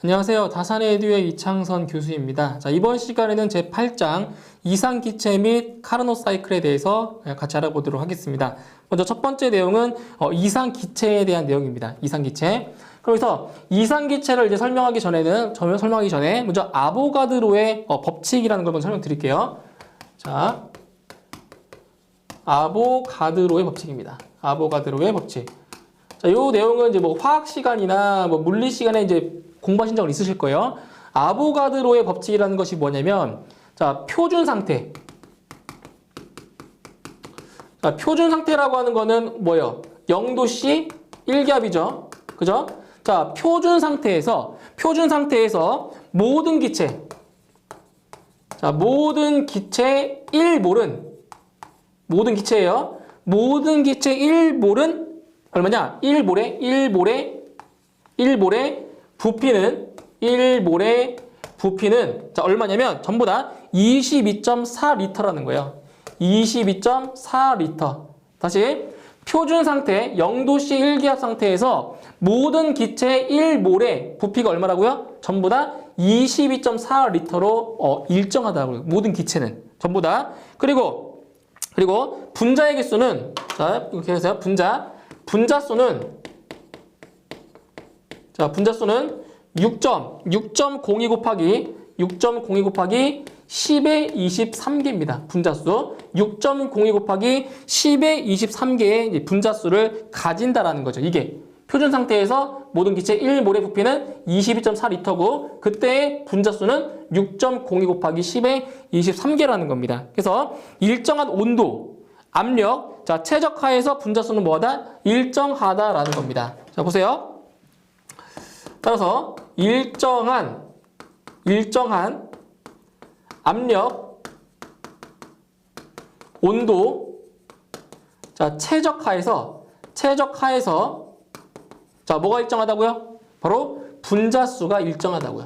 안녕하세요. 다산의 에듀의 이창선 교수입니다. 자, 이번 시간에는 제8장 이상기체 및 카르노 사이클에 대해서 같이 알아보도록 하겠습니다. 먼저 첫 번째 내용은 이상기체에 대한 내용입니다. 이상기체. 그래서 이상기체를 이제 설명하기 전에 먼저 아보가드로의 법칙이라는 걸 먼저 설명드릴게요. 자, 아보가드로의 법칙입니다. 아보가드로의 법칙. 자, 요 내용은 이제 뭐 화학 시간이나 뭐 물리 시간에 이제 공부하신 적은 있으실 거예요. 아보가드로의 법칙이라는 것이 뭐냐면, 자, 표준 상태. 자, 표준 상태라고 하는 거는 뭐예요? 0도씨 1기압이죠. 그죠? 자, 표준 상태에서 모든 기체. 자, 모든 기체 1몰은, 모든 기체예요. 모든 기체 1몰은 얼마냐? 1몰의 부피는 자, 얼마냐면 전부 다 22.4리터라는 거예요. 22.4리터. 다시 표준 상태 0도씨 1기압 상태에서 모든 기체 1몰의 부피가 얼마라고요? 전부 다 22.4리터로 일정하다고요. 모든 기체는 전부 다. 그리고 분자의 개수는, 자, 이렇게 해서 분자수는 6.02 곱하기 10의 23개입니다. 분자수. 6.02 곱하기 10의 23개의 분자수를 가진다라는 거죠. 이게 표준 상태에서 모든 기체 1몰의 부피는 22.4리터고 그때의 분자수는 6.02 곱하기 10의 23개라는 겁니다. 그래서 일정한 온도, 압력, 자, 최적하에서 분자수는 뭐하다? 일정하다라는 겁니다. 자, 보세요. 따라서 일정한 압력, 온도, 자, 최적하에서 자, 뭐가 일정하다고요? 바로 분자수가 일정하다고요.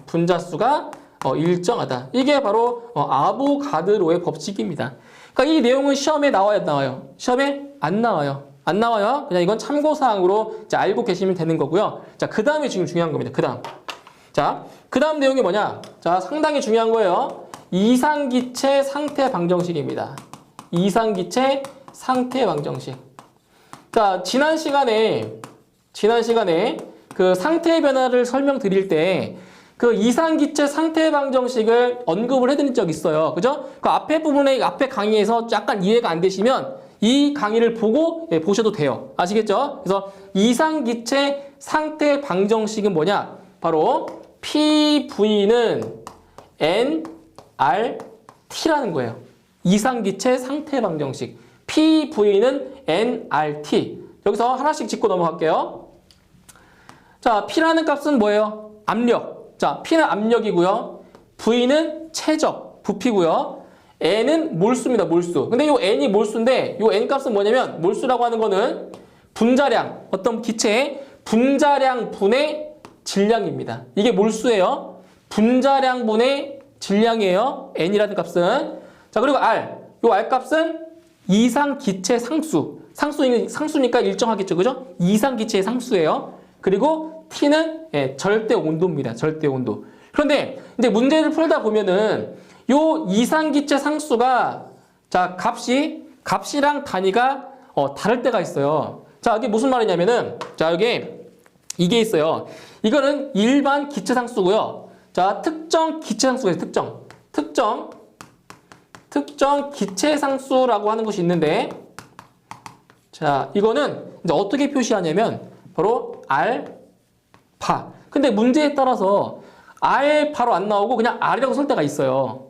분자수가 일정하다. 이게 바로 아보가드로의 법칙입니다. 그러니까 이 내용은 시험에 나와요, 안 나와요? 시험에 안 나와요. 안 나와요. 그냥 이건 참고사항으로 이제 알고 계시면 되는 거고요. 자, 그 다음이 지금 중요한 겁니다. 그 다음 내용이 뭐냐? 자, 상당히 중요한 거예요. 이상기체 상태 방정식입니다. 이상기체 상태 방정식. 자, 지난 시간에 그 상태 변화를 설명드릴 때 그 이상기체 상태 방정식을 언급을 해드린 적 있어요. 그죠? 그 앞에 강의에서 약간 이해가 안 되시면 이 강의를 보고 보셔도 돼요. 아시겠죠? 그래서 이상기체 상태 방정식은 뭐냐? 바로 PV는 nRT라는 거예요. 이상기체 상태 방정식. PV는 nRT. 여기서 하나씩 짚고 넘어갈게요. 자, P라는 값은 뭐예요? 압력. 자, P는 압력이고요. V는 최적, 부피고요. N은 몰수입니다, 몰수. 근데 이 N이 몰수인데 이 N 값은 뭐냐면 몰수라고 하는 거는 분자량, 어떤 기체의 분자량 분의 질량입니다. 이게 몰수예요. 분자량 분의 질량이에요. N이라는 값은. 자, 그리고 R. 이 R 값은 이상기체 상수. 상수니까 일정하겠죠, 그죠? 이상기체의 상수예요. 그리고 T는 절대 온도입니다. 절대 온도. 그런데 이제 문제를 풀다 보면은 요 이상기체 상수가 자, 값이랑 단위가 다를 때가 있어요. 자, 이게 무슨 말이냐면은 자, 이게 있어요. 이거는 일반 기체 상수고요. 자, 특정 기체 상수가 있어요. 특정 기체 상수라고 하는 것이 있는데 자, 이거는 이제 어떻게 표시하냐면 바로 알파. 근데 문제에 따라서 알파로 안 나오고 그냥 R이라고 쓸 때가 있어요.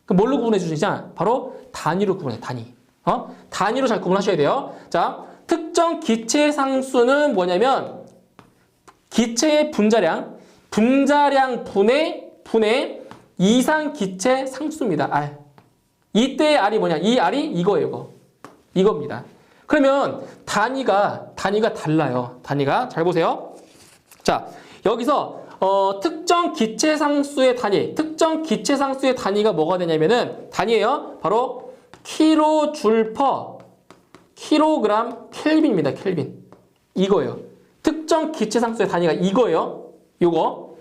그럼 뭘로 구분해 주시냐? 바로 단위로 구분해, 단위. 단위로 잘 구분하셔야 돼요. 자, 특정 기체 상수는 뭐냐면 기체의 분자량 분의 이상 기체 상수입니다. R. 이때의 R이 뭐냐? 이 R이 이거예요, 이겁니다. 그러면 단위가 달라요. 단위가. 잘 보세요. 자, 여기서 특정 기체 상수의 단위가 뭐가 되냐면은 단위예요. 바로 킬로줄 퍼 킬로그램 켈빈입니다. 켈빈. 이거예요. 특정 기체 상수의 단위가 이거예요. 요거.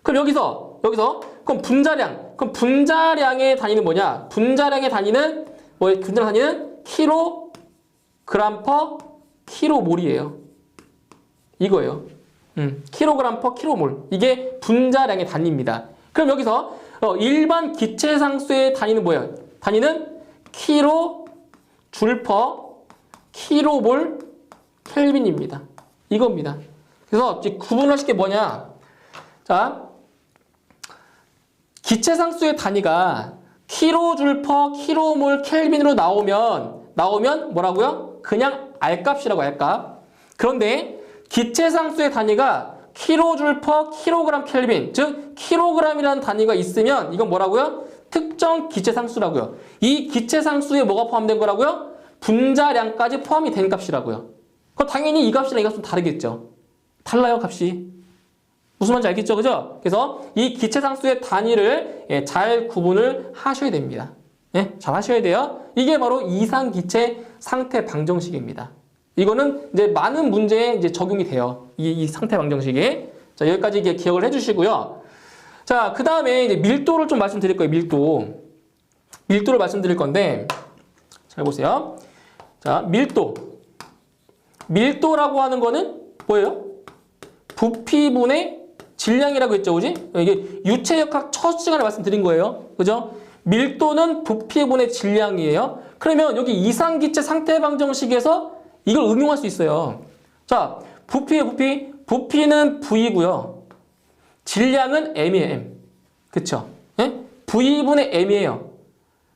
그럼 여기서 그럼 분자량의 단위는 뭐냐? 분자량의 단위는 킬로그램 퍼 킬로몰이에요. 이거예요. 킬로그램 퍼 킬로몰. 이게 분자량의 단위입니다. 그럼 여기서 일반 기체 상수의 단위는 뭐예요? 단위는 킬로 줄 퍼 킬로몰 켈빈입니다. 이겁니다. 그래서 구분하실 게 뭐냐? 자, 기체 상수의 단위가 킬로줄 퍼 킬로몰 켈빈으로 나오면 뭐라고요? 그냥 R값이라고 R값. 그런데 기체 상수의 단위가 킬로줄 퍼 킬로그램 켈빈, 즉 킬로그램이라는 단위가 있으면 이건 뭐라고요? 특정 기체 상수라고요. 이 기체 상수에 뭐가 포함된 거라고요? 분자량까지 포함이 된 값이라고요. 그럼 당연히 이 값이랑 이 값은 다르겠죠. 달라요, 값이. 무슨 말인지 알겠죠? 그죠? 그래서 이 기체 상수의 단위를 잘 구분을 하셔야 됩니다. 잘 하셔야 돼요. 이게 바로 이상기체 상태 방정식입니다. 이거는 이제 많은 문제에 이제 적용이 돼요. 이 상태 방정식이. 자, 여기까지 기억을 해주시고요. 자, 그 다음에 이제 밀도를 좀 말씀드릴 거예요. 밀도를 말씀드릴 건데, 잘 보세요. 자, 밀도라고 하는 거는 뭐예요? 부피분의 질량이라고 했죠, 그지? 이게 유체역학 첫 시간에 말씀드린 거예요. 그죠? 밀도는 부피분의 질량이에요. 그러면 여기 이상기체 상태 방정식에서 이걸 응용할 수 있어요. 자, 부피는 V고요. 질량은 M이에요, M. 그쵸? V분의 M이에요.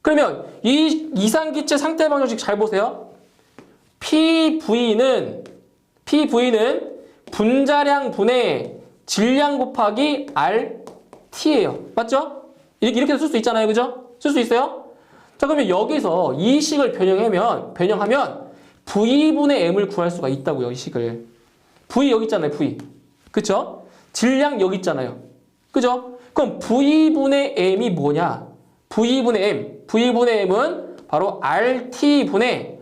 그러면 이 이상기체 상태 방정식 잘 보세요. PV는 분자량 분의 질량 곱하기 RT예요. 맞죠? 이렇게 쓸 수 있잖아요. 그죠? 쓸 수 있어요? 자, 그러면 여기서 이 식을 변형하면 V분의 M을 구할 수가 있다고요. 이 식을. V 여기 있잖아요. V. 그쵸? 질량 여기 있잖아요. 그죠? 그럼 V분의 M이 뭐냐? V분의 M은 바로 RT분의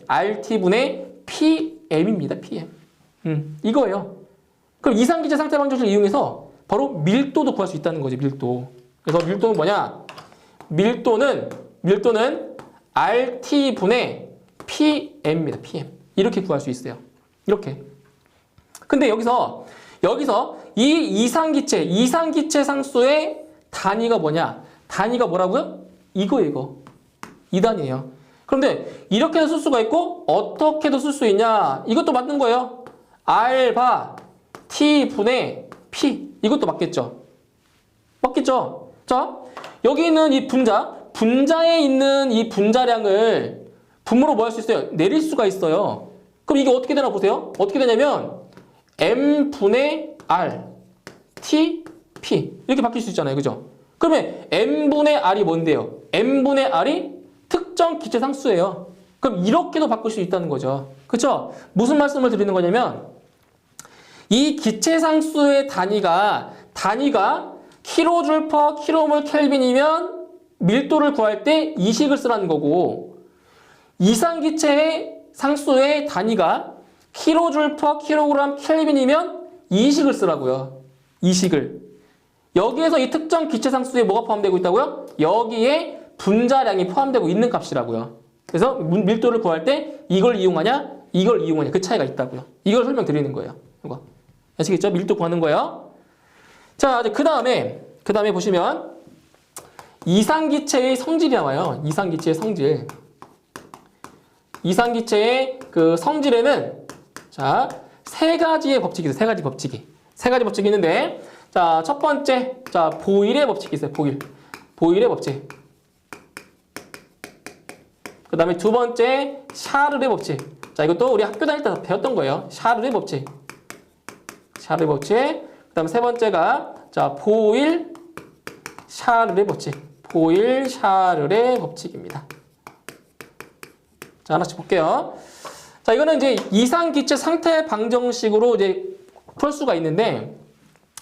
PM입니다. PM. 이거예요. 그럼 이상기체 상태 방정식을 이용해서 바로 밀도도 구할 수 있다는 거지, 밀도. 그래서 밀도는 뭐냐? 밀도는 RT분의 PM입니다. PM. 이렇게 구할 수 있어요. 이렇게. 근데 여기서 이 이상기체 상수의 단위가 뭐냐? 단위가 뭐라고요? 이거. 이 단위예요. 그런데 이렇게도 쓸 수가 있고 어떻게도 쓸 수 있냐? 이것도 맞는 거예요. R바 T분의 P. 이것도 맞겠죠? 맞겠죠? 자, 여기 있는 이 분자에 있는 이 분자량을 분모로 뭐 할 수 있어요? 내릴 수가 있어요. 그럼 이게 어떻게 되나 보세요. 어떻게 되냐면 M분의 R, T, P 이렇게 바뀔 수 있잖아요. 그죠? 그러면 M분의 R이 뭔데요? M분의 R이 특정 기체 상수예요. 그럼 이렇게도 바꿀 수 있다는 거죠. 그쵸? 무슨 말씀을 드리는 거냐면 이 기체 상수의 단위가 킬로줄 퍼 킬로몰 켈빈이면 밀도를 구할 때 이 식을 쓰라는 거고 이상기체의 상수의 단위가 킬로줄 퍼 킬로그램 켈빈이면 이 식을 쓰라고요. 이 식을. 여기에서 이 특정 기체 상수에 뭐가 포함되고 있다고요? 여기에 분자량이 포함되고 있는 값이라고요. 그래서 밀도를 구할 때 이걸 이용하냐 그 차이가 있다고요. 이걸 설명드리는 거예요. 이거. 아시겠죠? 밀도 구하는 거예요. 자, 이제 그 다음에 보시면 이상기체의 성질이 나와요. 이상기체의 성질. 이상기체의 그 성질에는 자, 세 가지의 법칙이 있어요. 세 가지 법칙이 있는데 자, 첫 번째 자, 보일의 법칙이 있어요. 보일의 법칙. 그 다음에 두 번째 샤를의 법칙. 자, 이것도 우리 학교 다닐 때 배웠던 거예요. 샤를의 법칙. 그 다음에 세 번째가 자, 보일 샤를의 법칙입니다. 자, 하나씩 볼게요. 자, 이거는 이제 이상기체 상태 방정식으로 이제 풀 수가 있는데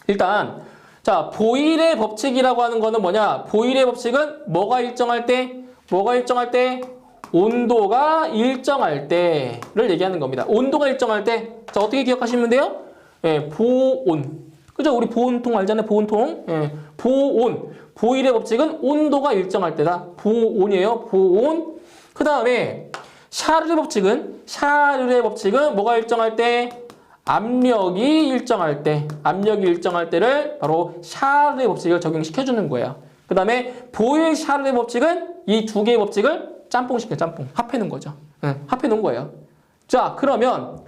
일단 자, 보일의 법칙이라고 하는 거는 뭐냐? 보일의 법칙은 뭐가 일정할 때? 온도가 일정할 때를 얘기하는 겁니다. 온도가 일정할 때. 자, 어떻게 기억하시면 돼요? 보온. 그죠? 우리 보온통 알잖아요. 보온통. 예. 보온. 보일의 법칙은 온도가 일정할 때다. 보온이에요. 보온. 그 다음에 샤를의 법칙은 뭐가 일정할 때? 압력이 일정할 때. 압력이 일정할 때를 바로 샤를의 법칙을 적용시켜주는 거예요. 그 다음에 보일 샤를의 법칙은 이 두 개의 법칙을 짬뽕시켜, 짬뽕. 합해놓은 거죠. 합해놓은 거예요. 자, 그러면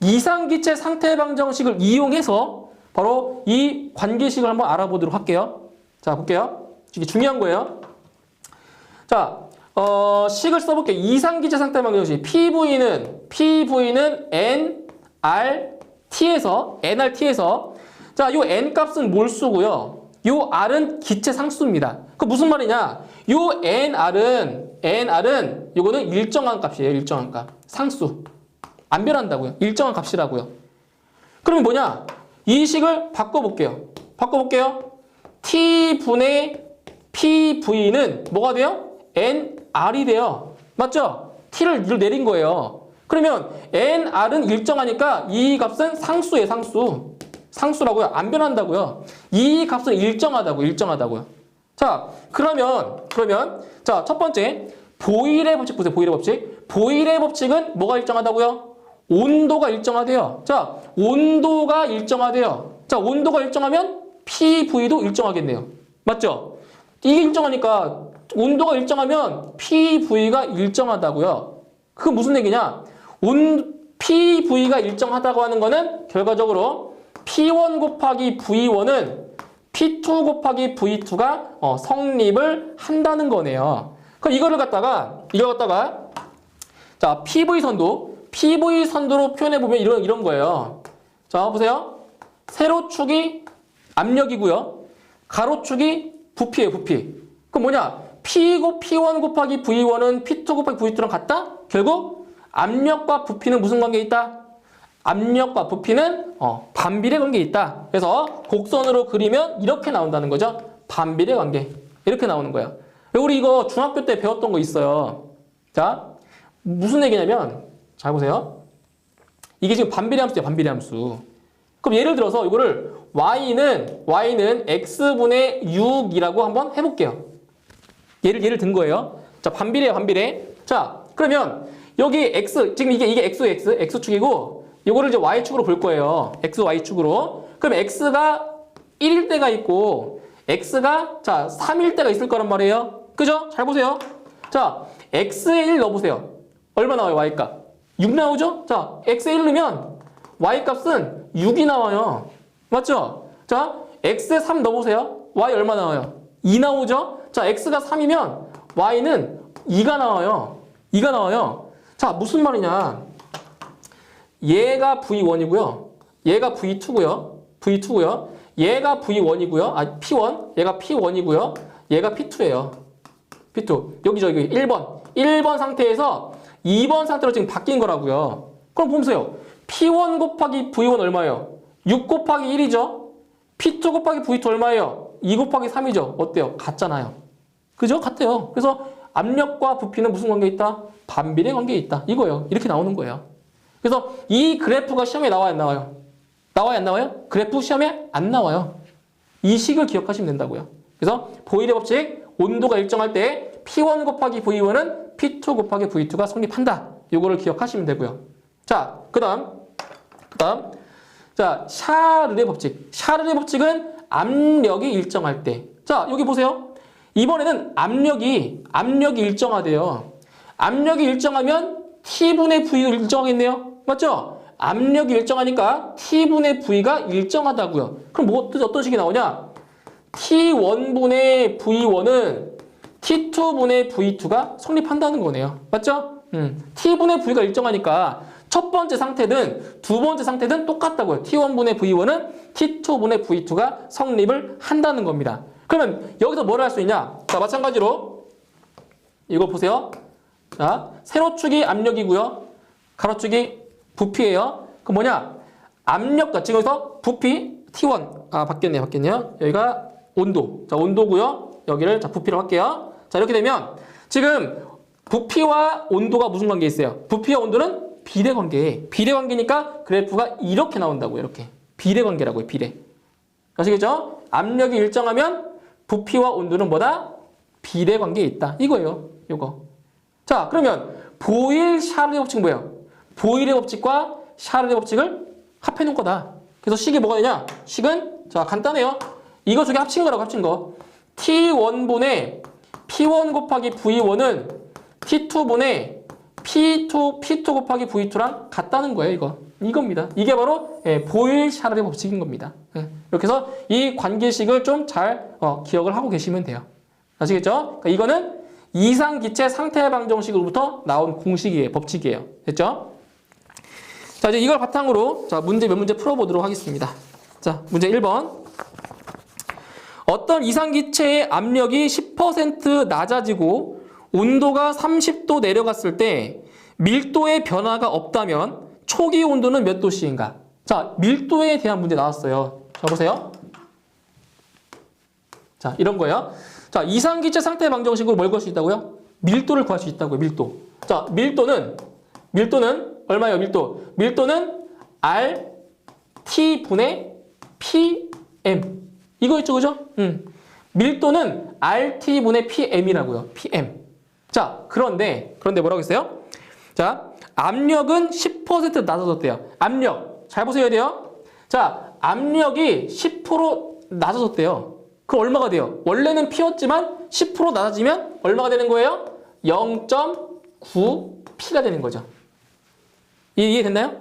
이상기체 상태방정식을 이용해서 바로 이 관계식을 한번 알아보도록 할게요. 자, 볼게요. 이게 중요한 거예요. 자, 식을 써볼게요. 이상기체 상태방정식. PV는 nRT에서 자, 요 n 값은 몰수고요. 요 r은 기체 상수입니다. 그 무슨 말이냐? 요 nr은 요거는 일정한 값이에요. 일정한 값. 상수. 안 변한다고요. 일정한 값이라고요. 그러면 뭐냐? 이 식을 바꿔볼게요. T분의 PV는 뭐가 돼요? nr이 돼요. 맞죠? T를 내린 거예요. 그러면 nr은 일정하니까 이 값은 상수예요. 상수라고요. 안 변한다고요. 이 값은 일정하다고요. 자, 그러면 자, 첫 번째 보일의 법칙 보세요. 보일의 법칙은 뭐가 일정하다고요? 온도가 일정하대요. 자, 온도가 일정하면 PV도 일정하겠네요. 맞죠? 이게 일정하니까 온도가 일정하면 PV가 일정하다고요. 그게 무슨 얘기냐? PV가 일정하다고 하는 거는 결과적으로 P1 곱하기 V1은 P2 곱하기 V2가 성립을 한다는 거네요. 그럼 이걸 갖다가 자, PV선도로 표현해보면 이런 거예요. 자, 보세요. 세로축이 압력이고요. 가로축이 부피예요, 부피. 그럼 뭐냐? P1 곱하기 V1은 P2 곱하기 V2랑 같다? 결국 압력과 부피는 무슨 관계에 있다? 압력과 부피는 반비례 관계에 있다. 그래서 곡선으로 그리면 이렇게 나온다는 거죠. 반비례 관계. 이렇게 나오는 거예요. 우리 이거 중학교 때 배웠던 거 있어요. 자, 무슨 얘기냐면 잘 보세요. 이게 지금 반비례 함수예요. 반비례 함수. 그럼 예를 들어서 이거를 y는 x분의 6이라고 한번 해볼게요. 예를 든 거예요. 자, 반비례. 자, 그러면 여기 x, 지금 이게 x축이고 이거를 이제 y축으로 볼 거예요. x, y축으로. 그럼 x가 1일 때가 있고 x가 자 3일 때가 있을 거란 말이에요. 그죠? 잘 보세요. 자, x에 1 넣어보세요. 얼마 나와요? y값. 6 나오죠? 자, x에 1 넣으면 y값은 6이 나와요. 맞죠? 자, x에 3 넣어보세요. y 얼마 나와요? 2 나오죠? 자, x가 3이면 y는 2가 나와요. 자, 무슨 말이냐? 얘가 V1이고요. 얘가 V2고요. 얘가 V1이고요. P1. 얘가 P1이고요. 얘가 P2예요. P2. 여기 1번 상태에서 2번 상태로 지금 바뀐 거라고요. 그럼 보세요. P1 곱하기 V1 얼마예요? 6 곱하기 1이죠. P2 곱하기 V2 얼마예요? 2 곱하기 3이죠. 어때요? 같잖아요. 그죠? 같아요. 그래서 압력과 부피는 무슨 관계에 있다? 반비례 관계에 있다. 이거예요. 이렇게 나오는 거예요. 그래서 이 그래프가 시험에 나와요, 안 나와요? 나와요, 안 나와요? 그래프 시험에 안 나와요. 이 식을 기억하시면 된다고요. 그래서 보일의 법칙, 온도가 일정할 때 P1 곱하기 V1은 P2 곱하기 V2가 성립한다. 이거를 기억하시면 되고요. 자, 그 다음. 자, 샤를의 법칙. 샤를의 법칙은 압력이 일정할 때. 자, 여기 보세요. 이번에는 압력이 일정하대요. 압력이 일정하면 T분의 V도 일정하겠네요. 맞죠? 압력이 일정하니까 T분의 V가 일정하다고요. 그럼 어떤 식이 나오냐? T1분의 V1은 T2분의 V2가 성립한다는 거네요. 맞죠? T분의 V가 일정하니까 첫 번째 상태든 두 번째 상태든 똑같다고요. T1분의 V1은 T2분의 V2가 성립을 한다는 겁니다. 그러면 여기서 뭘 할 수 있냐? 자, 마찬가지로 이거 보세요. 자, 세로축이 압력이고요. 가로축이 부피예요. 그럼 뭐냐? 압력과 지금 여기서 부피 T1 바뀌었네요. 여기가 온도. 자, 온도고요. 여기를 자 부피로 할게요. 자, 이렇게 되면 지금 부피와 온도가 무슨 관계에 있어요? 부피와 온도는 비례 관계니까 그래프가 이렇게 나온다고요. 이렇게 비례 관계라고요. 비례. 아시겠죠? 압력이 일정하면 부피와 온도는 뭐다? 비례 관계에 있다. 이거예요. 이거. 자, 그러면 보일-샤를의 법칙은 뭐예요? 보일의 법칙과 샤를의 법칙을 합해 놓은 거다. 그래서 식이 뭐가 되냐? 식은 자, 간단해요. 이거 두 개 합친 거라고 합친 거. T1분의 P1 곱하기 V1은 T2분의 P2 곱하기 V2랑 같다는 거예요, 이거. 이겁니다. 이게 바로 보일-샤를의 법칙인 겁니다. 이렇게 해서 이 관계식을 좀 잘 기억을 하고 계시면 돼요. 아시겠죠? 그러니까 이거는 이상기체 상태방정식으로부터 나온 공식이에요. 법칙이에요. 됐죠? 자, 이제 이걸 바탕으로 자, 문제 몇 문제 풀어보도록 하겠습니다. 자, 문제 1번. 어떤 이상기체의 압력이 10% 낮아지고 온도가 30도 내려갔을 때 밀도의 변화가 없다면 초기 온도는 몇 도씨인가? 자, 밀도에 대한 문제 나왔어요. 자, 보세요. 자, 이런 거예요. 자, 이상기체 상태 방정식으로 뭘 구할 수 있다고요? 밀도를 구할 수 있다고요, 밀도. 자, 밀도는 얼마예요, 밀도? 밀도는 RT분의 PM. 이거 있죠, 그죠? 밀도는 RT분의 PM이라고요, PM. 자, 그런데 뭐라고 했어요? 자, 압력은 10% 낮아졌대요. 압력. 잘 보셔야 돼요. 자, 압력이 10% 낮아졌대요. 그럼 얼마가 돼요? 원래는 P였지만 10% 낮아지면 얼마가 되는 거예요? 0.9P가 되는 거죠. 이해됐나요?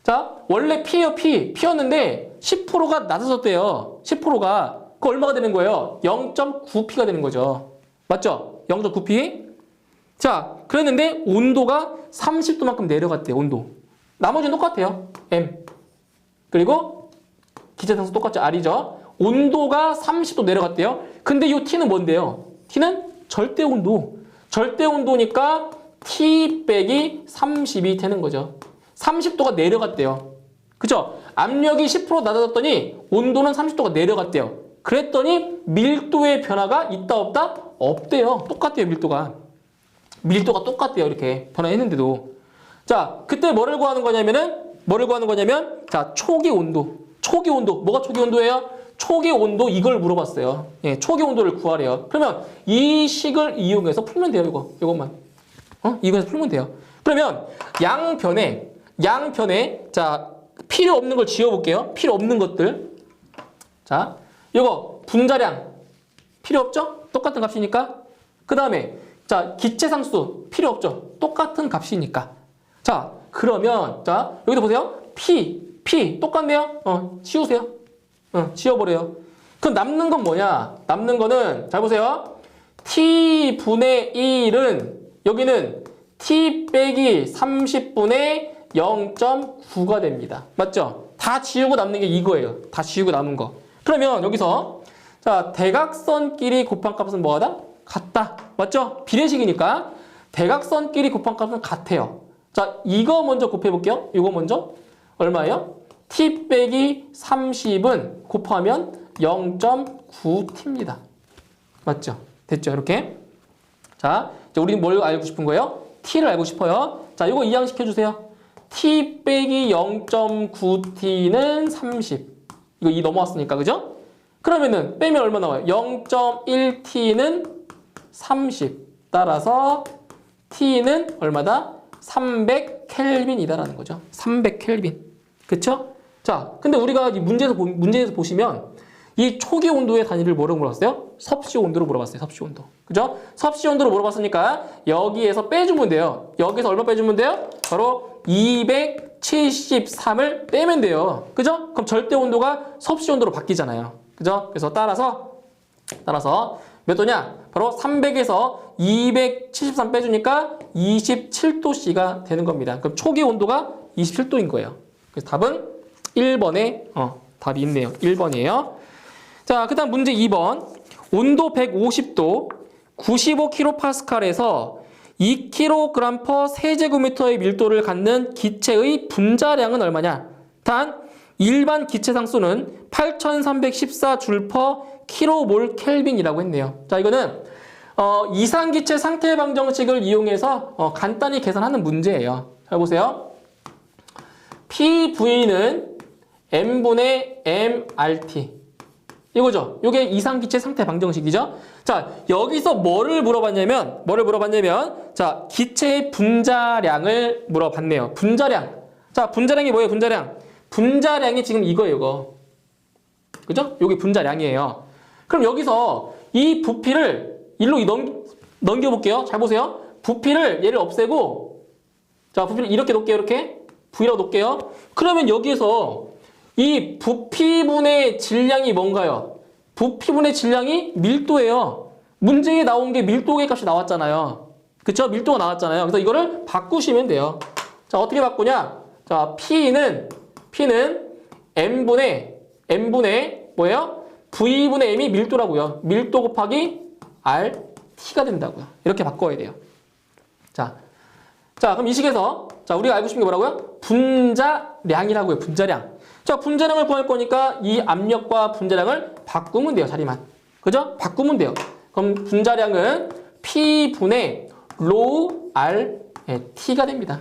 자, 원래 P예요, P였는데 10%가 낮아졌대요. 10%가. 그 얼마가 되는 거예요? 0.9P가 되는 거죠. 맞죠? 0.9P. 자, 그랬는데 온도가 30도만큼 내려갔대요, 온도. 나머지는 똑같아요. M. 그리고 기체상수 똑같죠, R이죠. 온도가 30도 내려갔대요. 근데 이 T는 뭔데요? T는 절대온도. 절대온도니까 T 빼기 30이 되는 거죠. 30도가 내려갔대요. 그죠? 압력이 10% 낮아졌더니 온도는 30도가 내려갔대요. 그랬더니 밀도의 변화가 있다 없다? 없대요. 똑같대요, 밀도가. 밀도가 똑같대요, 이렇게 변화했는데도. 자, 그때 뭐를 구하는 거냐면 자, 초기 온도. 초기 온도. 뭐가 초기 온도예요? 초기 온도 이걸 물어봤어요. 예, 초기 온도를 구하래요. 그러면 이 식을 이용해서 풀면 돼요, 이것만. 이거에서 풀면 돼요. 그러면 양변에 자, 필요 없는 걸 지워볼게요. 필요 없는 것들. 자, 이거 분자량 필요 없죠? 똑같은 값이니까. 그 다음에 자, 기체상수 필요 없죠? 똑같은 값이니까. 자, 그러면 자, 여기도 보세요. P 똑같네요. 지우세요. 지워버려요. 그럼 남는 건 뭐냐? 남는 거는 잘 보세요. T분의 1은 여기는 T 빼기 30분의 0.9가 됩니다. 맞죠? 다 지우고 남는 게 이거예요. 다 지우고 남은 거. 그러면 여기서 자, 대각선끼리 곱한 값은 뭐하다? 같다. 맞죠? 비례식이니까 대각선끼리 곱한 값은 같아요. 자, 이거 먼저 곱해볼게요. 이거 먼저. 얼마예요? T 빼기 30은 곱하면 0.9T입니다. 맞죠? 됐죠? 이렇게. 자, 이제 우리는 뭘 알고 싶은 거예요? T를 알고 싶어요. 자, 이거 이항시켜주세요. T 빼기 0.9T는 30. 이거 2 넘어왔으니까, 그죠? 그러면은 빼면 얼마 나와요? 0.1T는 30. 따라서 T는 얼마다? 300켈빈이다라는 거죠. 300켈빈. 그쵸? 자, 근데 우리가 이 문제에서 보시면 이 초기 온도의 단위를 뭐라고 물어봤어요? 섭씨 온도로 물어봤어요. 섭씨 온도. 그죠? 섭씨 온도로 물어봤으니까 여기에서 빼주면 돼요. 여기서 얼마 빼주면 돼요? 바로 273을 빼면 돼요. 그죠? 그럼 절대 온도가 섭씨 온도로 바뀌잖아요. 그죠? 그래서 따라서 몇 도냐? 바로 300에서 273 빼주니까 27도씨가 되는 겁니다. 그럼 초기 온도가 27도인 거예요. 그래서 답은 1번에 답이 있네요. 1번이에요. 자, 그 다음 문제 2번. 온도 150도 95kPa에서 2kg/세제곱미터의 밀도를 갖는 기체의 분자량은 얼마냐? 단 일반 기체 상수는 8314J/kmol 켈빈이라고 했네요. 자, 이거는 이상기체 상태 방정식을 이용해서 간단히 계산하는 문제예요. 잘 보세요. PV는 M분의 MRT. 이거죠. 이게 이상기체 상태 방정식이죠. 자, 여기서 뭐를 물어봤냐면, 자, 기체의 분자량을 물어봤네요. 분자량. 자, 분자량이 뭐예요, 분자량? 분자량이 지금 이거예요, 이거. 그죠? 요게 분자량이에요. 그럼 여기서 이 부피를 일로 넘겨볼게요. 잘 보세요. 부피를 얘를 없애고, 자, 부피를 이렇게 놓을게요, 이렇게. V라고 놓을게요. 그러면 여기에서 이 부피분의 질량이 뭔가요? 부피분의 질량이 밀도예요. 문제에 나온 게 밀도의 값이 나왔잖아요. 그쵸? 밀도가 나왔잖아요. 그래서 이거를 바꾸시면 돼요. 자, 어떻게 바꾸냐? 자, P는 M분의 뭐예요? V분의 M이 밀도라고요. 밀도 곱하기 RT가 된다고요. 이렇게 바꿔야 돼요. 자, 그럼 이 식에서 자, 우리가 알고 싶은 게 뭐라고요? 분자량이라고요. 분자량. 자, 분자량을 구할 거니까 이 압력과 분자량을 바꾸면 돼요. 자리만. 그죠? 바꾸면 돼요. 그럼 분자량은 P분의 rho RT가 됩니다.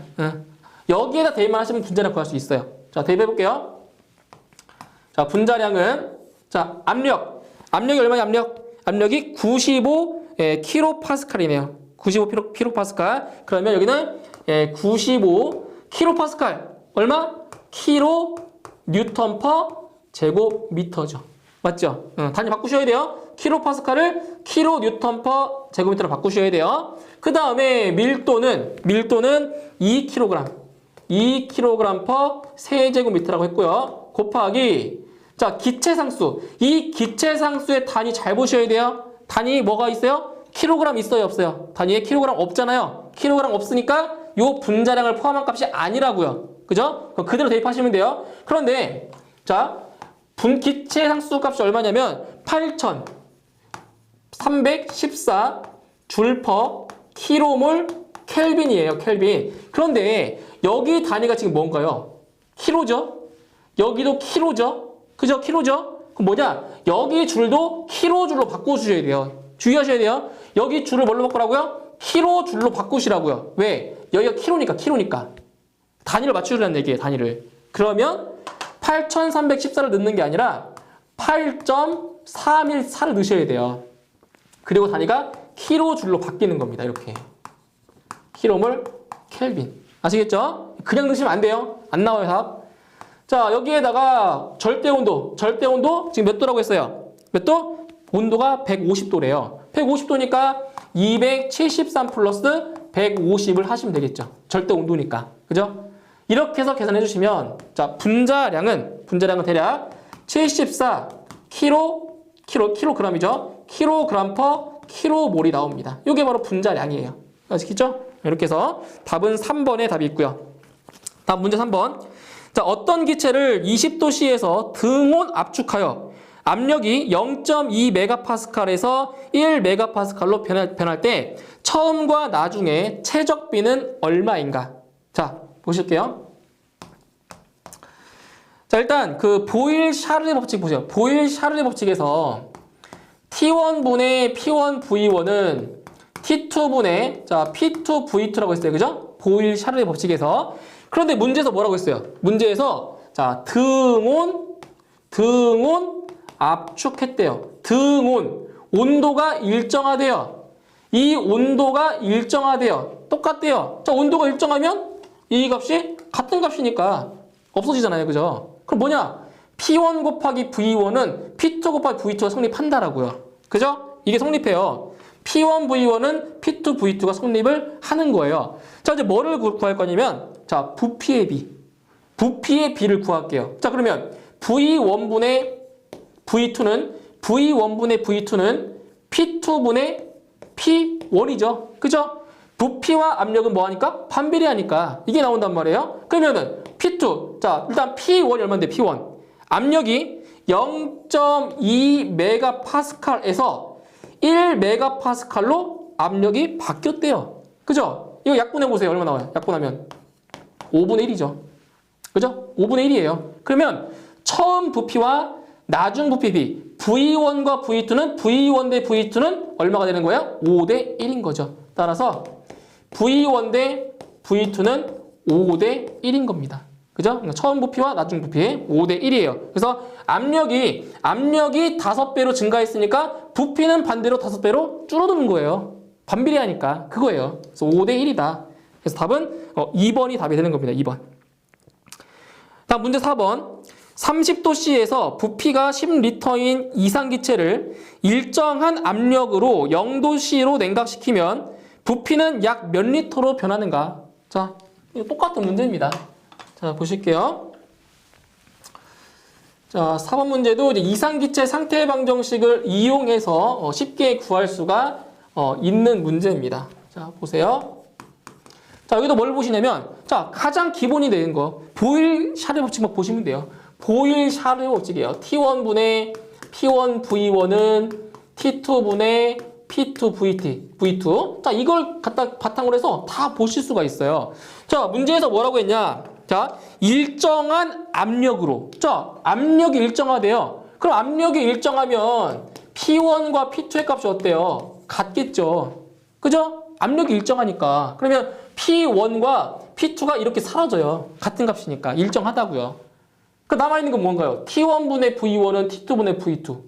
여기에다 대입만 하시면 분자량 구할 수 있어요. 자, 대입해 볼게요. 자, 분자량은 자, 압력이 얼마냐? 압력이 95 kPa이네요. 95 kPa. 그러면 여기는 95 kPa. 얼마? 킬로 뉴턴 퍼 제곱미터죠. 맞죠? 단위 바꾸셔야 돼요. 킬로파스칼을 킬로 뉴턴 퍼 제곱미터로 바꾸셔야 돼요. 그 다음에 밀도는 2kg. 2kg 퍼 세제곱미터라고 했고요. 곱하기 자, 기체상수. 이 기체상수의 단위 잘 보셔야 돼요. 단위 뭐가 있어요? 킬로그램 있어요, 없어요? 단위에 킬로그램 없잖아요. 킬로그램 없으니까 요 분자량을 포함한 값이 아니라고요. 그죠? 그럼 그대로 대입하시면 돼요. 그런데 자, 기체상수 값이 얼마냐면 8,314 줄 퍼 킬로몰 켈빈이에요. 켈빈. 그런데 여기 단위가 지금 뭔가요? 킬로죠? 여기도 킬로죠? 그죠? 킬로죠? 그럼 뭐냐? 여기 줄도 킬로줄로 바꿔주셔야 돼요. 주의하셔야 돼요. 여기 줄을 뭘로 바꾸라고요? 킬로줄로 바꾸시라고요. 왜? 여기가 킬로니까. 단위를 맞추라는 얘기예요. 단위를. 그러면 8,314를 넣는 게 아니라 8.314를 넣으셔야 돼요. 그리고 단위가 킬로줄로 바뀌는 겁니다. 이렇게. 킬로몰 켈빈. 아시겠죠? 그냥 넣으시면 안 돼요. 안 나와요, 답. 자, 여기에다가 절대온도 지금 몇 도라고 했어요? 몇 도? 온도가 150도래요. 150도니까 273 플러스 150을 하시면 되겠죠. 절대온도니까. 그죠? 이렇게 해서 계산해 주시면 자, 분자량은 대략 74 킬로그램이죠. 킬로그램 퍼 킬로몰이 나옵니다. 이게 바로 분자량이에요. 아시겠죠? 이렇게 해서 답은 3번에 답이 있고요. 다음 문제 3번. 자, 어떤 기체를 20도씨에서 등온 압축하여 압력이 0.2MPa에서 1MPa로 변할 때 처음과 나중에 최적비는 얼마인가? 자, 보실게요. 자, 일단 그 보일-샤를레 법칙 보세요. 보일-샤를레 법칙에서 T1분의 P1V1은 T2분의 자, P2V2라고 했어요. 그죠? 보일-샤를레 법칙에서. 그런데 문제에서 뭐라고 했어요? 문제에서 자, 등온 압축했대요. 등온 온도가 일정하대요. 이 온도가 일정하대요. 똑같대요. 자, 온도가 일정하면 이 값이 같은 값이니까 없어지잖아요. 그죠? 그럼 뭐냐? P1 곱하기 V1은 P2 곱하기 V2가 성립한다라고요. 그죠? 이게 성립해요. P1 V1은 P2 V2가 성립을 하는 거예요. 자, 이제 뭐를 구할 거냐면 자, 부피의 비를 구할게요. 자, 그러면 V1분의 V2는 P2분의 P1이죠. 그죠? 부피와 압력은 뭐하니까? 반비례하니까 이게 나온단 말이에요. 그러면은 P2, 자, 일단 P1이 얼마인데 P1 압력이 0.2MPa에서 1MPa로 압력이 바뀌었대요. 그죠? 이거 약분해보세요. 얼마 나와요? 약분하면 5분의 1이죠. 그죠? 5분의 1이에요. 그러면 처음 부피와 나중 부피 비 V1과 V2는 V1 대 V2는 얼마가 되는 거예요? 5대 1인 거죠. 따라서 V1 대 V2는 5대 1인 겁니다. 그죠? 처음 부피와 나중 부피 5대 1이에요. 그래서 압력이 5배로 증가했으니까 부피는 반대로 5배로 줄어드는 거예요. 반비례하니까 그거예요. 그래서 5대 1이다. 그래서 답은 2번이 답이 되는 겁니다. 2번. 다음 문제 4번. 30도씨에서 부피가 10리터인 이상기체를 일정한 압력으로 0도씨로 냉각시키면 부피는 약 몇 리터로 변하는가? 자, 이거 똑같은 문제입니다. 자, 보실게요. 자, 4번 문제도 이제 이상기체 상태 방정식을 이용해서 쉽게 구할 수가 있는 문제입니다. 자, 보세요. 자, 여기도 뭘 보시냐면, 자, 가장 기본이 되는 거, 보일 샤르 법칙만 보시면 돼요. 보일 샤르 법칙이에요. T1분의 P1 V1은 T2분의 P2 V2. 자, 이걸 갖다 바탕으로 해서 다 보실 수가 있어요. 자, 문제에서 뭐라고 했냐? 자, 일정한 압력으로. 자, 압력이 일정하대요. 그럼 압력이 일정하면 P1과 P2의 값이 어때요? 같겠죠. 그죠? 압력이 일정하니까. 그러면 P1과 P2가 이렇게 사라져요. 같은 값이니까. 일정하다고요. 그 남아있는 건 뭔가요? T1분의 V1은 T2분의 V2.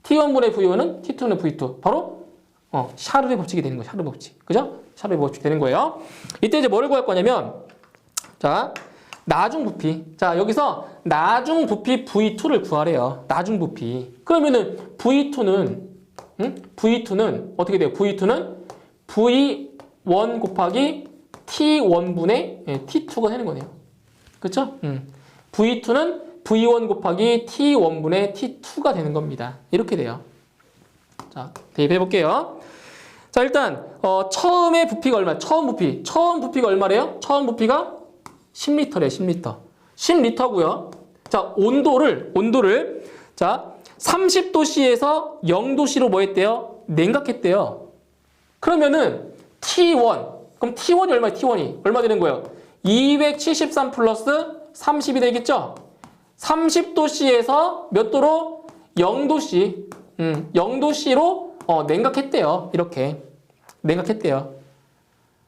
T1분의 V1은 T2분의 V2. 바로 샤르의 법칙이 되는 거예요. 샤르 법칙. 그죠? 샤르의 법칙이 되는 거예요. 이때 이제 뭐를 구할 거냐면, 자, 나중 부피. 자, 여기서 나중 부피 V2를 구하래요. 나중 부피. 그러면은 V2는 어떻게 돼요? V2는 V1 곱하기 T1분의 T2가 되는 거네요. 그렇죠? V2는 V1 곱하기 T1분의 T2가 되는 겁니다. 이렇게 돼요. 자, 대입해 볼게요. 자, 일단 처음의 부피가 얼마야? 처음 부피가 얼마래요? 처음 부피가 10리터래요. 10리터. 10리터고요. 자, 온도를 자, 30도씨에서 0도씨로 뭐 했대요? 냉각했대요. 그러면은 T1. 그럼 T1이 얼마야? T1이 얼마 되는 거예요? 273 플러스 30이 되겠죠? 30도씨에서 몇 도로? 0도씨. 0도씨로 냉각했대요. 이렇게. 냉각했대요.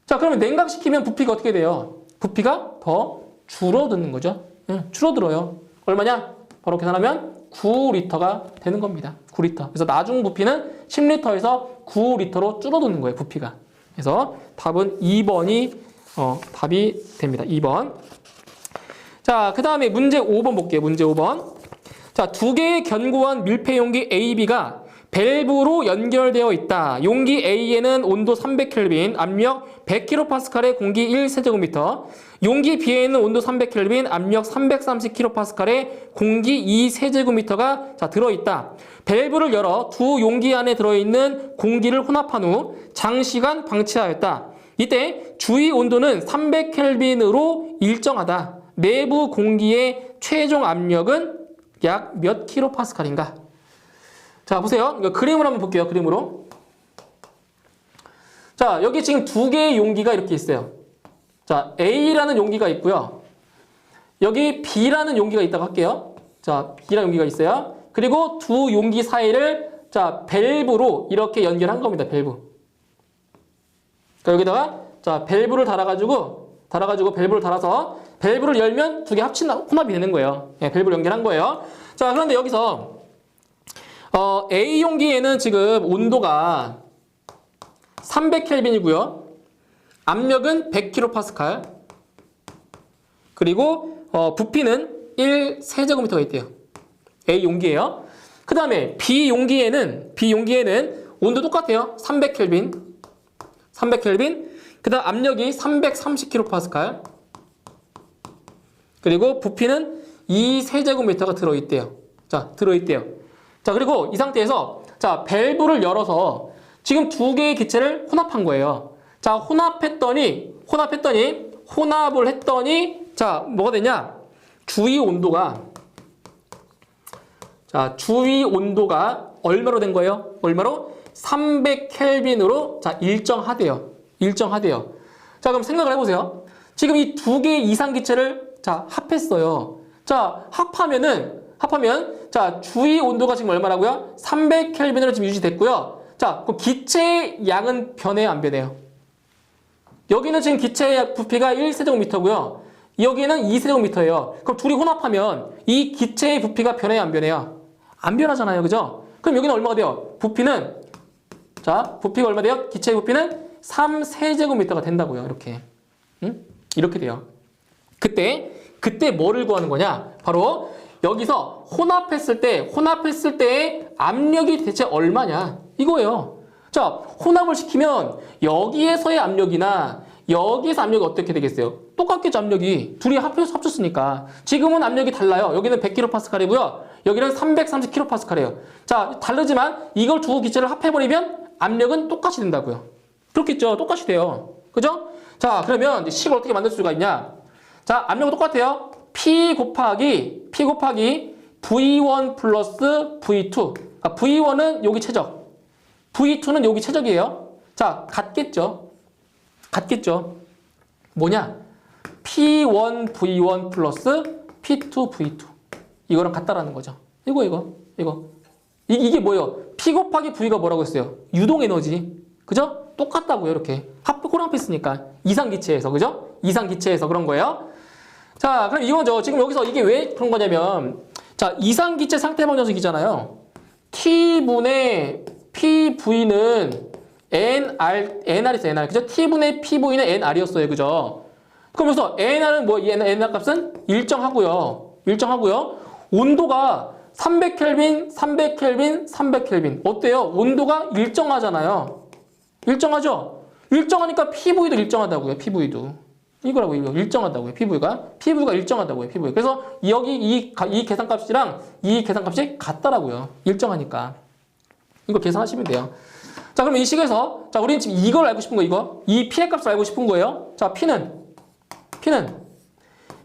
자, 그러면 냉각시키면 부피가 어떻게 돼요? 부피가 더 줄어드는 거죠. 줄어들어요. 얼마냐? 바로 계산하면 9리터가 되는 겁니다. 9리터. 그래서 나중 부피는 10리터에서 9리터로 줄어드는 거예요. 부피가. 그래서 답은 2번이 답이 됩니다. 2번. 자, 그 다음에 문제 5번 볼게요. 문제 5번. 자, 두 개의 견고한 밀폐 용기 A, B가 밸브로 연결되어 있다. 용기 A에는 온도 300켈빈, 압력 100kPa의 공기 1세제곱미터. 용기 B에는 온도 300켈빈, 압력 330kPa의 공기 2세제곱미터가 들어있다. 밸브를 열어 두 용기 안에 들어있는 공기를 혼합한 후 장시간 방치하였다. 이때 주위 온도는 300켈빈으로 일정하다. 내부 공기의 최종 압력은 약 몇 kPa인가? 자, 보세요. 이거 그림을 한번 볼게요. 그림으로. 자, 여기 지금 두 개의 용기가 이렇게 있어요. 자, A라는 용기가 있고요. 여기 B라는 용기가 있다고 할게요. 자, B라는 용기가 있어요. 그리고 두 용기 사이를 자, 밸브로 이렇게 연결한 겁니다. 밸브. 자, 여기다가 자, 밸브를 달아가지고 밸브를 달아서 밸브를 열면 두 개 혼합이 되는 거예요. 예, 밸브를 연결한 거예요. 자, 그런데 여기서 A 용기에는 지금 온도가 300켈빈이고요. 압력은 100kPa. 그리고 부피는 1세제곱미터가 있대요. A 용기예요. 그 다음에 B 용기에는 온도 똑같아요. 300켈빈. 그 다음 압력이 330kPa. 그리고 부피는 2세제곱미터가 들어있대요. 자, 자, 그리고 이 상태에서 자, 밸브를 열어서 지금 두 개의 기체를 혼합한 거예요. 자, 혼합을 했더니 자, 뭐가 되냐? 주위 온도가 얼마로 된 거예요? 얼마로? 300켈빈으로 자, 일정하대요. 자, 그럼 생각을 해보세요. 지금 이 두 개의 이상 기체를 자, 합했어요. 자, 합하면 자, 주위 온도가 지금 얼마라고요? 300켈빈으로 지금 유지됐고요. 자, 그럼 기체의 양은 변해요, 안 변해요? 여기는 지금 기체의 부피가 1세제곱미터고요. 여기는 2세제곱미터예요. 그럼 둘이 혼합하면 이 기체의 부피가 변해요, 안 변해요? 안 변하잖아요, 그죠? 그럼 여기는 얼마가 돼요? 부피는, 자, 부피가 얼마 돼요? 기체의 부피는 3세제곱미터가 된다고요, 이렇게. 응? 이렇게 돼요. 그때 뭐를 구하는 거냐? 바로 여기서 혼합했을 때의 압력이 대체 얼마냐? 이거예요. 자, 혼합을 시키면 여기에서의 압력이나 여기에서 압력이 어떻게 되겠어요? 똑같겠죠, 압력이. 둘이 합쳤으니까. 지금은 압력이 달라요. 여기는 100kPa이고요. 여기는 330kPa예요. 자, 다르지만 이걸 두 기체를 합해버리면 압력은 똑같이 된다고요. 그렇겠죠? 똑같이 돼요. 그죠? 자, 그러면 이제 식을 어떻게 만들 수가 있냐? 자, 압력은 똑같아요. P 곱하기 V1 플러스 V2. 그러니까 V1은 여기 최적. V2는 여기 최적이에요. 자, 같겠죠? 뭐냐? P1 V1 플러스 P2 V2. 이거랑 같다라는 거죠. 이게 뭐예요? P 곱하기 V가 뭐라고 했어요? 유동에너지. 그죠? 똑같다고요, 이렇게. 혼합했으니까. 이상기체에서, 그죠? 이상기체에서 그런 거예요. 자, 그럼 이거죠. 지금 여기서 이게 왜 그런 거냐면, 자, 이상기체 상태방정식이잖아요. T분의 PV는 NR 있어요, NR. 그죠? T분의 PV는 NR이었어요, 그죠? 그러면서 NR은 뭐, NR 값은 일정하고요. 온도가 300켈빈, 300켈빈, 300켈빈. 어때요? 온도가 일정하잖아요. 일정하죠? 일정하니까 PV도 일정하다고요, PV도. 이거 일정하다고요, PV가 일정하다고요, PV. 그래서 여기 이 계산값이랑 이 계산값이 같다라고요. 일정하니까. 이거 계산하시면 돼요. 자, 그럼 이 식에서, 자, 우리는 지금 이걸 알고 싶은 거, 이거. 이 P의 값을 알고 싶은 거예요. 자, P는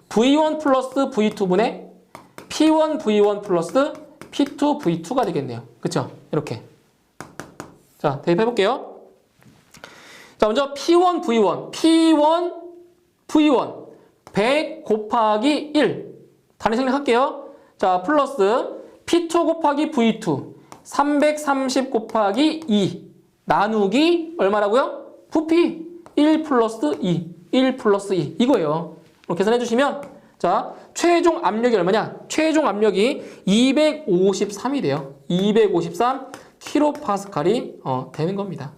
V1 플러스 V2분의 P1 V1 플러스 P2 V2가 되겠네요. 그쵸? 이렇게. 자, 대입해볼게요. 자, 먼저 P1 V1 100 곱하기 1 단위 생략할게요. 자, 플러스 P2 곱하기 V2 330 곱하기 2 나누기 얼마라고요? 부피 1 플러스 2 이거예요. 계산해 주시면, 자, 최종 압력이 얼마냐? 최종 압력이 253이 돼요. 253 킬로파스칼이 되는 겁니다.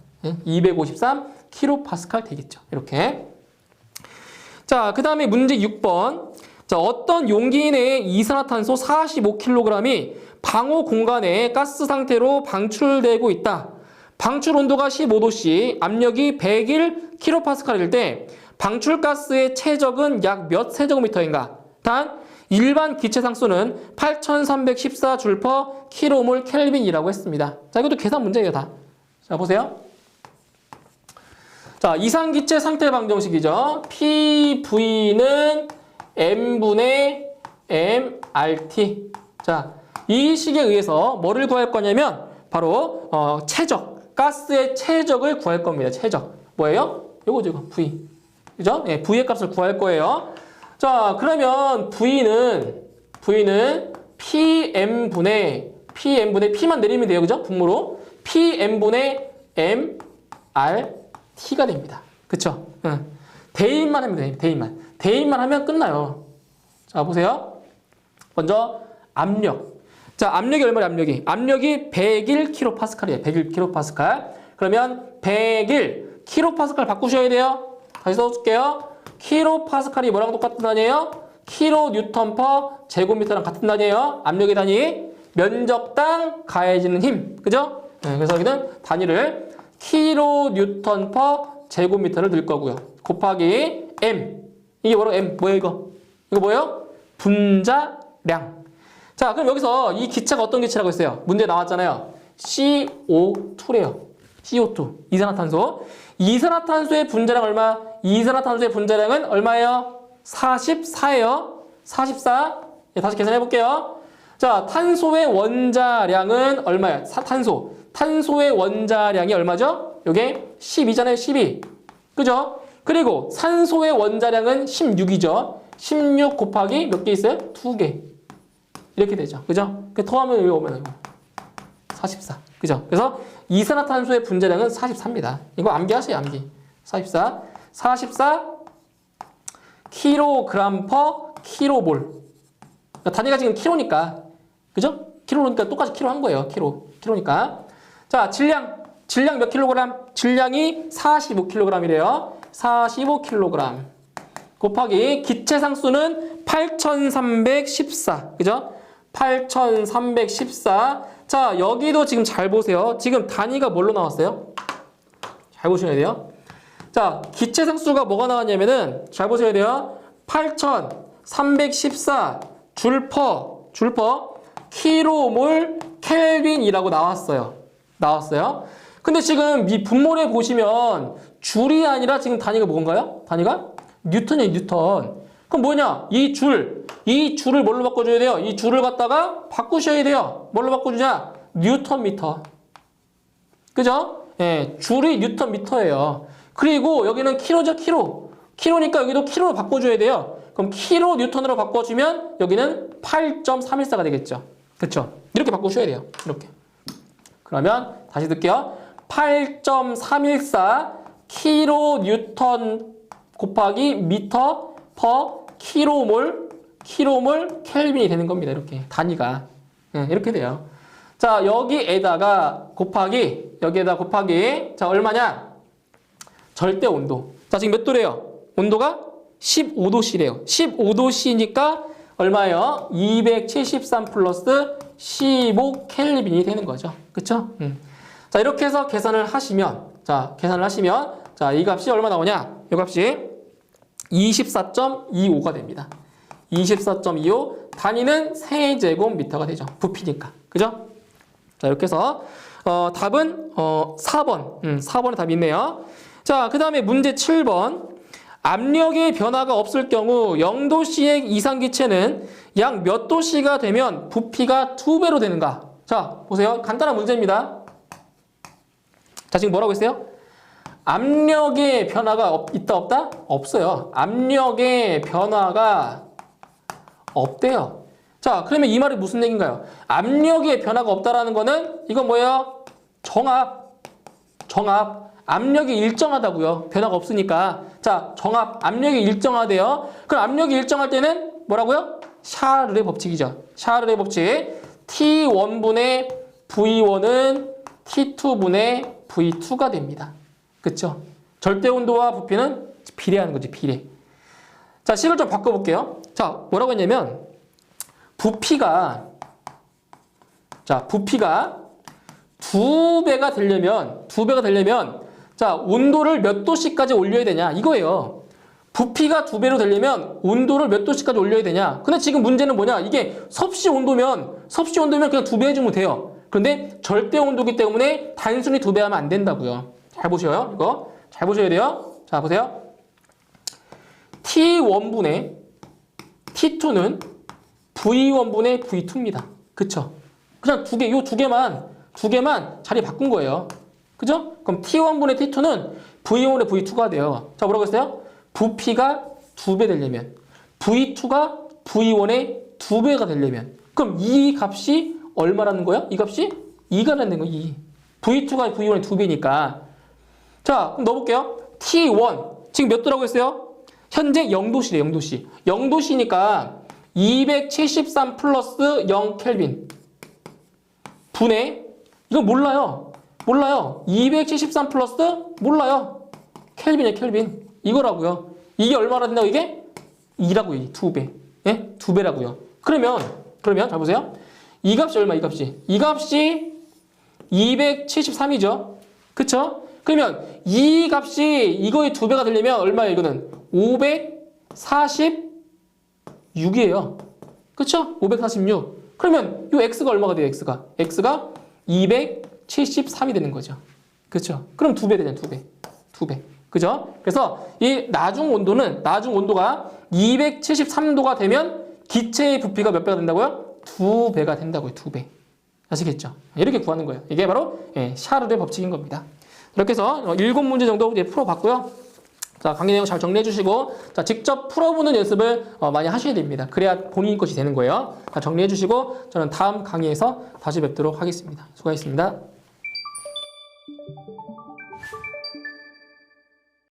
253 킬로파스칼 되겠죠. 이렇게. 자, 그 다음에 문제 6번. 자, 어떤 용기 내에 이산화탄소 45kg이 방호 공간에 가스 상태로 방출되고 있다. 방출 온도가 15도씨, 압력이 101kPa일 때 방출가스의 최적은 약 몇 세제곱미터인가? 단, 일반 기체 상수는 8314줄/kmol 켈빈이라고 했습니다. 자, 이것도 계산 문제예요, 다. 자, 보세요. 자, 이상기체 상태 방정식이죠. PV는 M분의 MRT. 자, 이 식에 의해서 뭐를 구할 거냐면 바로 최적, 가스의 최적을 구할 겁니다. 최적. 뭐예요? 요거죠, V. 그죠? 네, V의 값을 구할 거예요. 자, 그러면 V는 PM분의 P만 내리면 돼요. 그죠? 분모로. PM분의 MRT가 됩니다. 그쵸? 응. 대입만 하면 돼요. 대입만 하면 끝나요. 자, 보세요. 먼저 압력. 자, 압력이 얼마예요, 압력이? 압력이 101kPa이에요. 101kPa. 그러면 101kPa 바꾸셔야 돼요. 다시 써줄게요. 킬로파스칼이 뭐랑 똑같은 단위예요? 킬로뉴턴 퍼 제곱미터랑 같은 단위예요. 압력의 단위. 면적당 가해지는 힘. 그죠? 네, 그래서 여기는 단위를 킬로뉴턴 퍼 제곱미터를 넣을 거고요. 곱하기 M. 이게 뭐라고? M. 뭐예요, 이거? 이거 뭐예요? 분자량. 자, 그럼 여기서 이 기체가 어떤 기체라고 했어요? 문제 나왔잖아요. CO2래요. CO2. 이산화탄소. 이산화탄소의 분자량 얼마? 이산화탄소의 분자량은 얼마예요? 44예요. 44. 네, 다시 계산해 볼게요. 자, 탄소의 원자량은 얼마예요? 탄소의 원자량이 얼마죠? 요게 12잖아요. 12. 그죠? 그리고 산소의 원자량은 16이죠. 16 곱하기 몇 개 있어요? 2개. 이렇게 되죠. 그죠? 더하면 여기 오면 44. 그죠? 그래서 이산화탄소의 분자량은 44입니다. 이거 암기하세요, 암기. 44 킬로그램 퍼 킬로몰. 단위가 지금 킬로니까. 그죠? 킬로니까 똑같이 킬로 한 거예요. 킬로니까. 자, 질량 몇 킬로그램? 질량이 45kg이래요. 45kg. 곱하기 기체 상수는 8314. 그죠? 8314. 자, 여기도 지금 잘 보세요. 지금 단위가 뭘로 나왔어요? 잘 보셔야 돼요. 자, 기체 상수가 뭐가 나왔냐면은 잘 보셔야 돼요. 8314 줄퍼 킬로몰 켈빈이라고 나왔어요. 근데 지금 이 분모에 보시면 줄이 아니라 지금 단위가 뭔가요? 단위가 뉴턴이에요, 뉴턴. 그럼 뭐냐? 이 줄을 뭘로 바꿔줘야 돼요? 이 줄을 갖다가 바꾸셔야 돼요. 뭘로 바꿔주냐? 뉴턴 미터. 그죠? 예, 줄이 뉴턴 미터예요. 그리고 여기는 킬로죠, 킬로. 킬로니까 여기도 킬로로 바꿔줘야 돼요. 그럼 킬로 뉴턴으로 바꿔주면 여기는 8.314가 되겠죠. 그렇죠? 이렇게 바꾸셔야 돼요. 이렇게. 그러면 다시 듣게요. 8.314 킬로 뉴턴 곱하기 미터 퍼 킬로몰 켈빈이 되는 겁니다. 이렇게 단위가 이렇게 돼요. 자, 여기에다가 곱하기 자, 얼마냐? 절대 온도. 자, 지금 몇 도래요? 온도가 15도씨래요. 15도씨니까 얼마예요? 273 플러스 15 켈빈이 되는 거죠. 그쵸? 자, 이렇게 해서 계산을 하시면 자, 이 값이 얼마 나오냐? 이 값이 24.25가 됩니다. 24.25 단위는 세제곱미터가 되죠. 부피니까. 그죠? 자, 이렇게 해서 답은 4번. 4번의 답이 있네요. 자, 그 다음에 문제 7번. 압력의 변화가 없을 경우 0도씨의 이상기체는 약 몇 도씨가 되면 부피가 2배로 되는가? 자, 보세요. 간단한 문제입니다. 자, 지금 뭐라고 했어요? 압력의 변화가 있다 없다? 없어요. 압력의 변화가 없대요. 자, 그러면 이 말이 무슨 얘기인가요? 압력의 변화가 없다라는 거는 이건 뭐예요? 정압. 압력이 일정하다고요. 변화가 없으니까. 자, 정압. 압력이 일정하대요. 그럼 압력이 일정할 때는 뭐라고요? 샤를의 법칙이죠. 샤를의 법칙. T1분의 V1은 T2분의 V2가 됩니다. 그쵸? 절대 온도와 부피는 비례하는 거지, 비례. 자, 식을 좀 바꿔볼게요. 자, 뭐라고 했냐면, 부피가 2배가 되려면, 자, 온도를 몇 도씨까지 올려야 되냐, 이거예요. 부피가 2배로 되려면 온도를 몇 도씨까지 올려야 되냐. 근데 지금 문제는 뭐냐, 이게 섭씨 온도면 그냥 2배 해주면 돼요. 그런데 절대 온도기 때문에 단순히 2배 하면 안 된다고요. 잘 보셔요. 이거 잘 보셔야 돼요. 자, 보세요. T1분의 T2는 V1분의 V2입니다. 그쵸? 그냥 요 두 개만 자리 바꾼 거예요. 그죠? 그럼 T1분의 T2는 V1분의 V2가 돼요. 자, 뭐라고 했어요? 부피가 2배 되려면 V2가 V1의 2배가 되려면 그럼 이 값이 얼마라는 거야? 이 값이 2가라는 거야. 2. V2가 V1의 2배니까. 자, 그럼 넣어볼게요. T1 지금 몇 도라고 했어요? 현재 0도씨래요. 0도씨. 0도씨니까 273 플러스 0 켈빈 분의 이거 몰라요. 273 플러스 몰라요. 켈빈이에요. 켈빈. 이거라고요. 이게 얼마나 된다고 이게? 2라고요. 2배. 예? 2배라고요. 그러면 잘 보세요. 이 값이 얼마? 이 값이 273이죠. 그쵸? 그러면 이 값이 이거의 2배가 되려면 얼마예요? 이거는 546이에요. 그쵸? 546. 그러면 이 x가 얼마가 돼요? x가 273이 되는 거죠. 그쵸? 그럼 2배 되잖아요. 2배. 그죠? 그래서 이 나중 온도가 273도가 되면 기체의 부피가 몇 배가 된다고요? 2배가 된다고요. 2배. 아시겠죠? 이렇게 구하는 거예요. 이게 바로 샤를의 법칙인 겁니다. 이렇게 해서 7문제 정도 이제 풀어봤고요. 자, 강의 내용 잘 정리해 주시고 자, 직접 풀어보는 연습을 많이 하셔야 됩니다. 그래야 본인 것이 되는 거예요. 자, 정리해 주시고 저는 다음 강의에서 다시 뵙도록 하겠습니다. 수고하셨습니다.